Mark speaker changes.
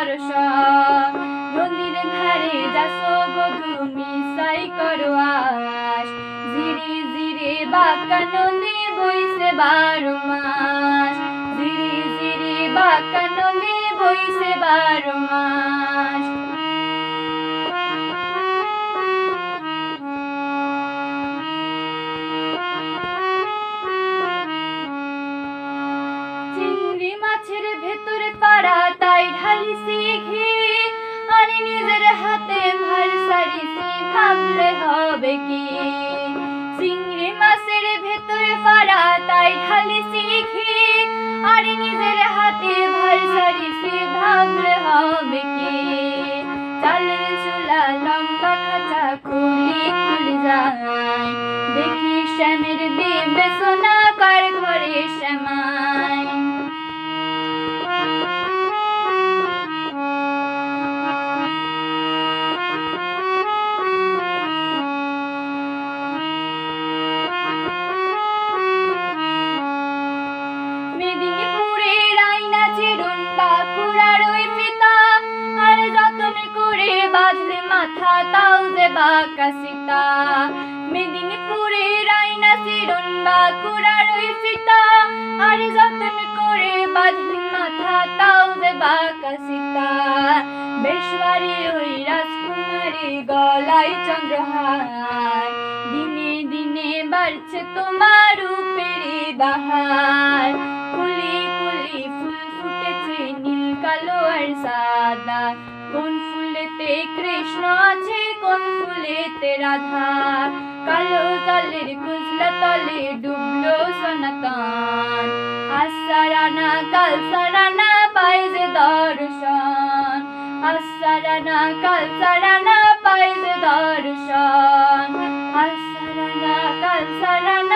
Speaker 1: দর্শন। নদীর ধারে যাসো বধূ মিশাই করো আশ, ধীরে ধীরে বাঁকা নদী বইছে 12 মাস, ধীরে ধীরে বাঁকা নদী বইছে 12 মাস। চিংড়ি মাছের ভেতরে পাড়া তাই ঢালিছি ঘি, আর নিজের হাতে ভার সারিছি ভাবলে হবে কি। চিংড়ি মাছের ভেতরে পাড়া তাই ঢালিছি ঘি, আর নিজের হাতে ভার সারিছি ভাবলে হবে কি। চালের চুলা লঙ্কা খাঁচা খুলি খুলি যায়, দেখি শ্যামের বিবেচনা কার ঘরে শ্যামাই। মেদিনীপুরের আয়না চিরুন বাঁকুড়ার ওই পিতা, আর যতন করে বাঁধলে মাথা তাও যে বাঁকা সীতা। মেদিনীপুরের আয়না চিরুন বাঁকুড়ার ওই পিতা, আর যতন করে বাঁধলে মাথা তাও যে বাঁকা সীতা। বেশবাড়ি ওই রাজকুমারী গলায় চন্দ্রহার, দিনে দিনে বাড়ছে তোমার রূপের বাহার। কুলি কুলি ফুল ফুটেছে নীল কালো আর সাদা, কোন ফুলেতে কৃষ্ণ আছে কোন ফুলেতে রাধা। কালো জলের কুজলা তলে ডুবলো সনাতন, আজ সারানা কাল সারানা পাই যে দর্শন, আজ সারানা কাল সারানা পাই যে দর্শন, আজ সারানা কাল সারানা